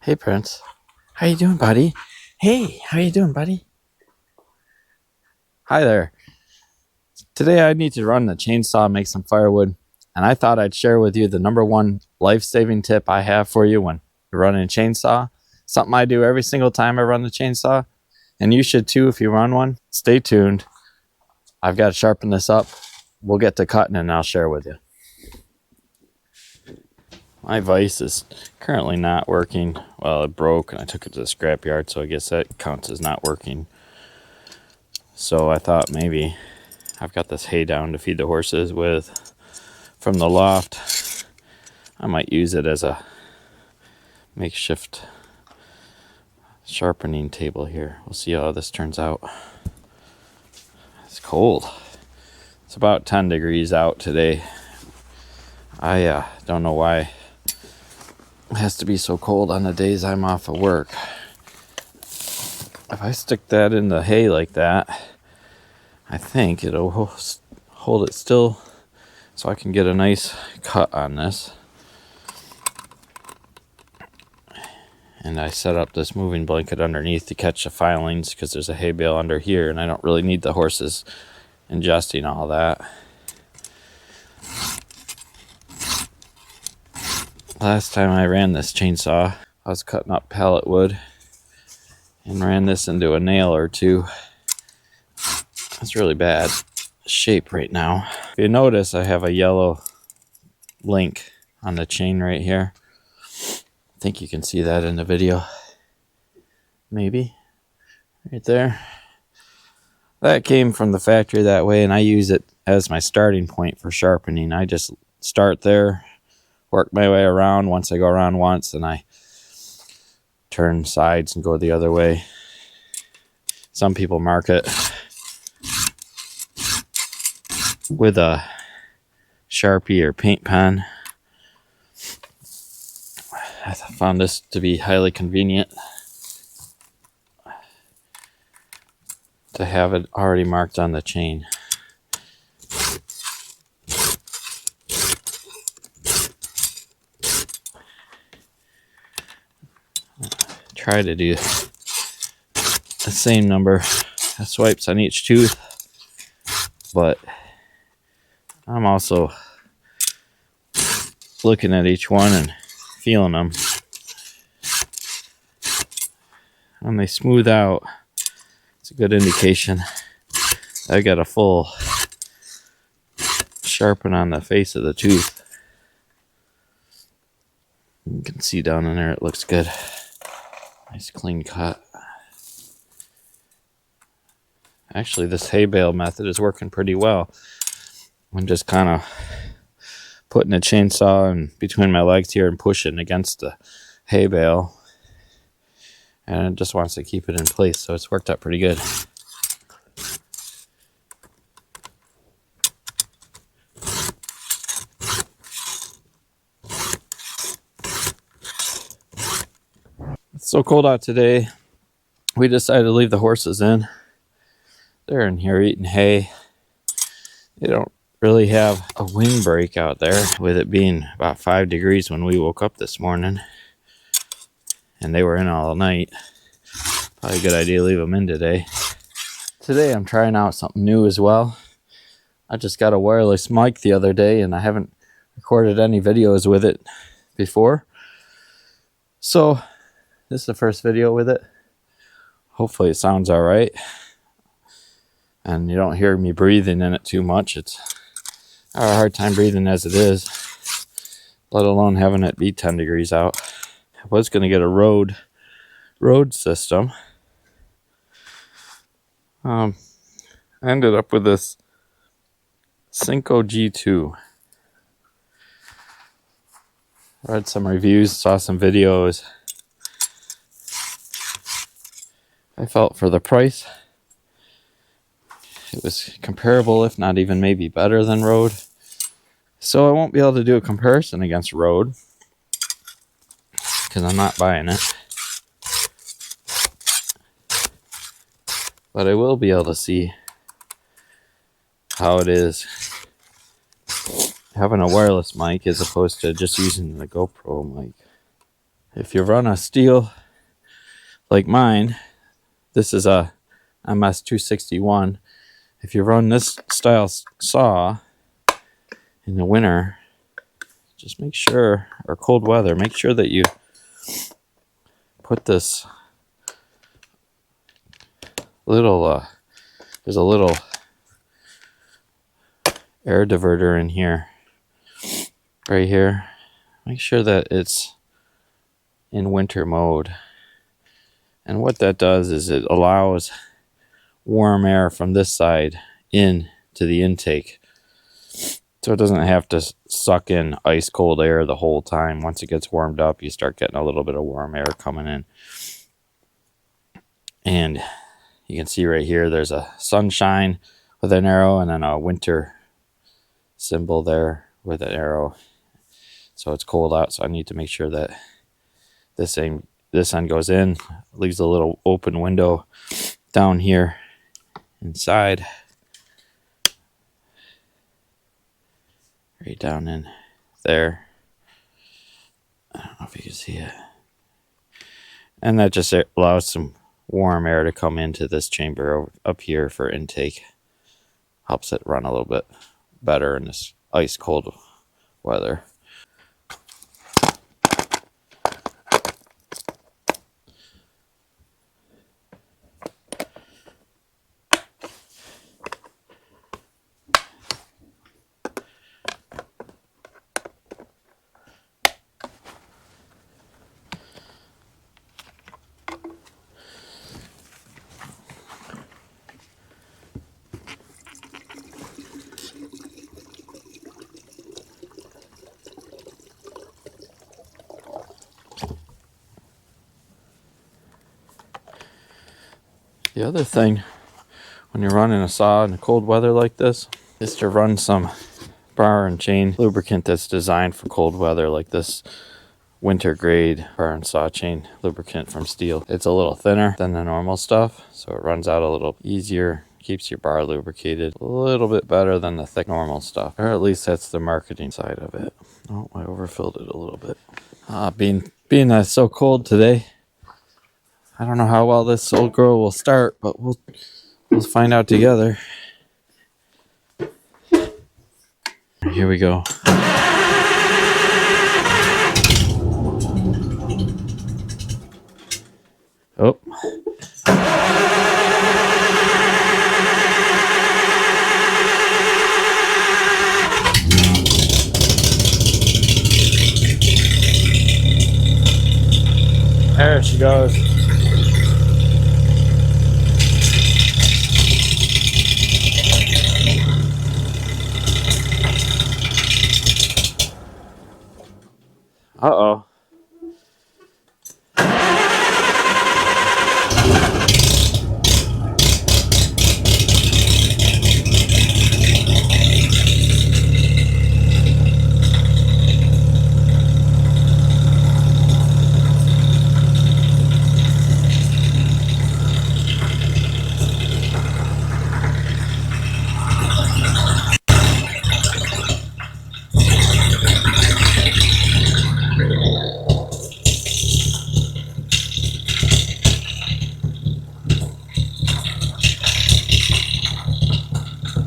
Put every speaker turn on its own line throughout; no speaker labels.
Hey, Prince. How you doing, buddy? Hey, how you doing, buddy? Hi there. Today I need to run the chainsaw and make some firewood, and I thought I'd share with you the number one life-saving tip I have for you when you're running a chainsaw. Something I do every single time I run the chainsaw, and you should too if you run one. Stay tuned. I've got to sharpen this up. We'll get to cutting and I'll share with you. My vise is currently not working. Well, it broke and I took it to the scrapyard, so I guess that counts as not working. So I thought maybe I've got this hay down to feed the horses with from the loft. I might use it as a makeshift sharpening table here. We'll see how this turns out. It's cold. It's about 10 degrees out today. I don't know why it has to be so cold on the days I'm off of work. If I stick that in the hay like that, I think it'll hold it still so I can get a nice cut on this. And I set up this moving blanket underneath to catch the filings because there's a hay bale under here and I don't really need the horses ingesting all that. Last time I ran this chainsaw, I was cutting up pallet wood and ran this into a nail or two. It's really bad shape right now. If you notice, I have a yellow link on the chain right here. I think you can see that in the video. Maybe. Right there. That came from the factory that way, and I use it as my starting point for sharpening. I just start there, work my way around. Once I go around once, and I turn sides and go the other way. Some people mark it with a Sharpie or paint pen. I found this to be highly convenient to have it already marked on the chain. Try to do the same number of swipes on each tooth, but I'm also looking at each one and feeling them. When they smooth out, it's a good indication I got a full sharpen on the face of the tooth. You can see down in there it looks good. Nice clean cut. Actually, this hay bale method is working pretty well. I'm just kind of putting a chainsaw in between my legs here and pushing against the hay bale. And it just wants to keep it in place, so it's worked out pretty good. It's so cold out today, we decided to leave the horses in. They're in here eating hay. They don't really have a windbreak out there, with it being about 5 degrees when we woke up this morning. And they were in all night. Probably a good idea to leave them in today. Today I'm trying out something new as well. I just got a wireless mic the other day and I haven't recorded any videos with it before. So this is the first video with it. Hopefully it sounds alright. And you don't hear me breathing in it too much. It's I have a hard time breathing as it is, let alone having it be 10 degrees out. I was going to get a Rode system. I ended up with this Cinco G2. Read some reviews, saw some videos. I felt for the price, it was comparable, if not even maybe better than Rode. So I won't be able to do a comparison against Rode because I'm not buying it. But I will be able to see how it is having a wireless mic as opposed to just using the GoPro mic. if you run a steel like mine, this is a MS-261. If you run this style saw in the winter, just make sure, or cold weather, make sure that you put this little, there's a little air diverter in here, right here. Make sure that it's in winter mode. And what that does is it allows warm air from this side in to the intake. So it doesn't have to suck in ice cold air the whole time. Once it gets warmed up, you start getting a little bit of warm air coming in. And you can see right here, there's a sunshine with an arrow and then a winter symbol there with an arrow. So it's cold out, so I need to make sure that this end goes in, leaves a little open window down here inside, right down in there. I don't know if you can see it. And that just allows some warm air to come into this chamber up here for intake. Helps it run a little bit better in this ice cold weather. The other thing, when you're running a saw in cold weather like this, is to run some bar and chain lubricant that's designed for cold weather, like this winter grade bar and saw chain lubricant from Steel. It's a little thinner than the normal stuff, so it runs out a little easier, keeps your bar lubricated a little bit better than the thick normal stuff, or at least that's the marketing side of it. Oh, I overfilled it a little bit. Being that it's so cold today, I don't know how well this old girl will start, but we'll find out together. Here we go. Oh. There she goes. Uh-oh.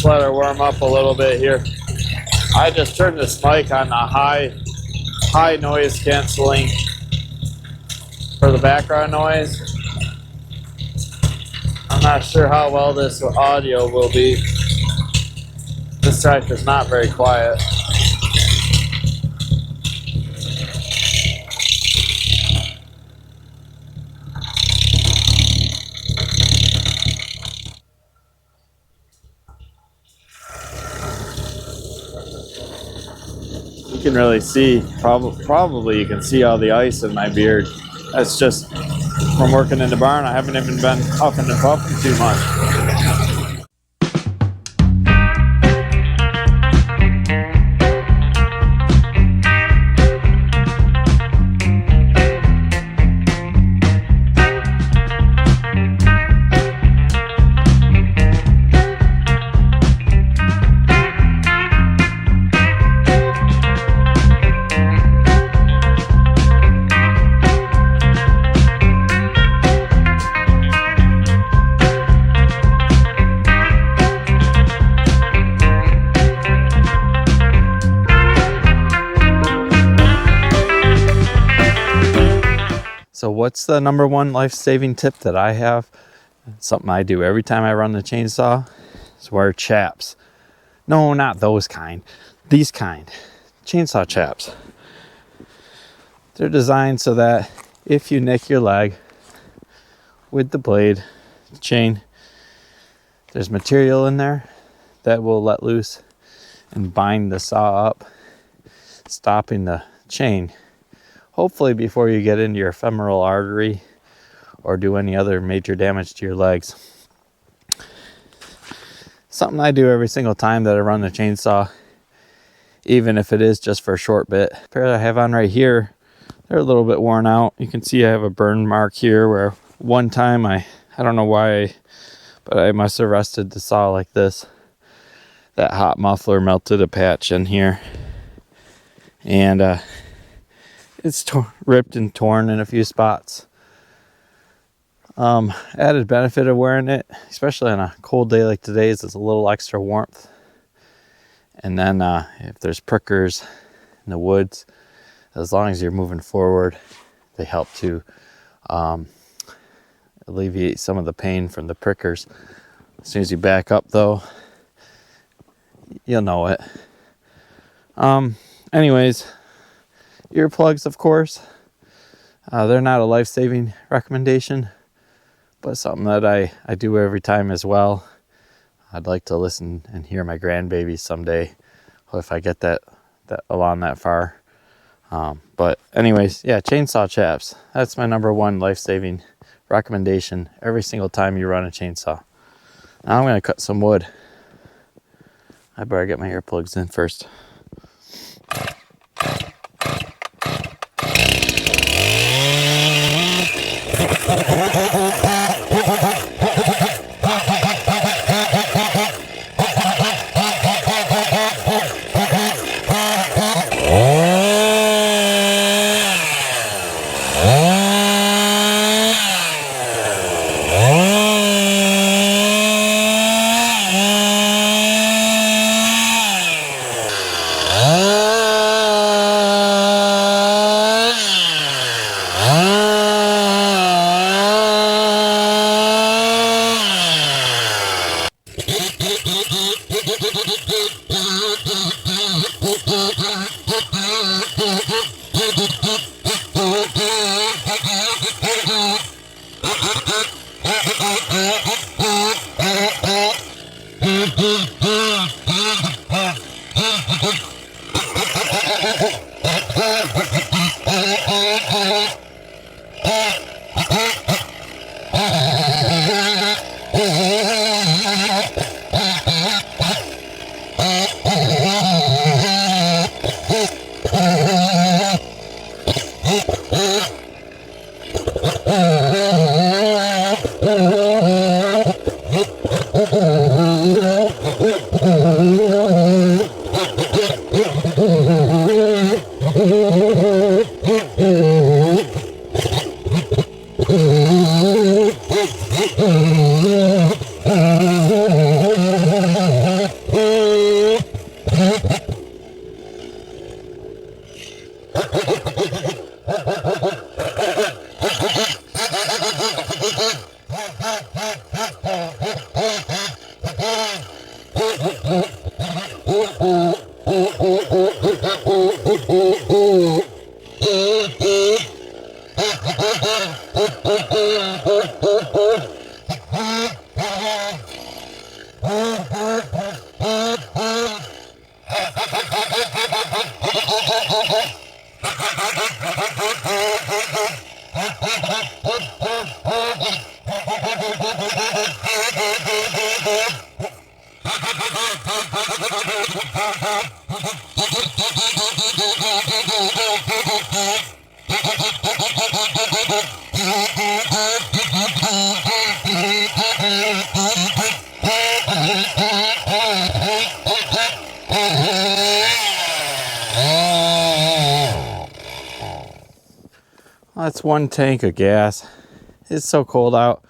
Let her warm up a little bit here. I just turned this mic on the high noise canceling for the background noise. I'm not sure how well this audio will be. This tractor's not very quiet. You can really see, probably you can see all the ice in my beard. That's just from working in the barn. I haven't even been huffing and puffing too much. So what's the number one life-saving tip that I have? Something I do every time I run the chainsaw is wear chaps. No, not those kind. These kind. Chainsaw chaps. They're designed so that if you nick your leg with the blade, chain, there's material in there that will let loose and bind the saw up, stopping the chain. Hopefully before you get into your femoral artery or do any other major damage to your legs. Something I do every single time that I run the chainsaw, even if it is just for a short bit. The pair that I have on right here, they're a little bit worn out. You can see I have a burn mark here where one time I don't know why, but I must have rested the saw like this. That hot muffler melted a patch in here. And it's ripped and torn in a few spots. Added benefit of wearing it, especially on a cold day like today's, is a little extra warmth. And then if there's prickers in the woods, as long as you're moving forward, they help to alleviate some of the pain from the prickers. As soon as you back up though, you'll know it. Anyways, earplugs, of course. They're not a life-saving recommendation, but something that I do every time as well. I'd like to listen and hear my grandbabies someday, if I get that along that far. But anyways, yeah, chainsaw chaps. That's my number one life-saving recommendation every single time you run a chainsaw. Now I'm going to cut some wood. I better get my earplugs in first. That's one tank of gas. It's so cold out.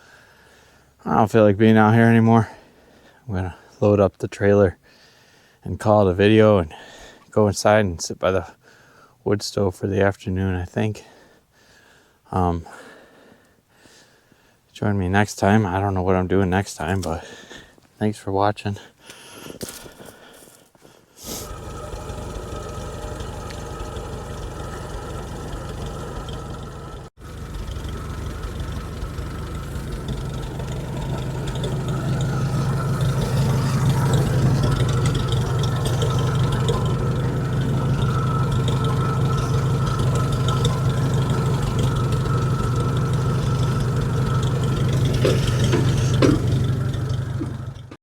I don't feel like being out here anymore. I'm gonna load up the trailer and call it a video and go inside and sit by the wood stove for the afternoon, I think. Join me next time. I don't know what I'm doing next time, but thanks for watching.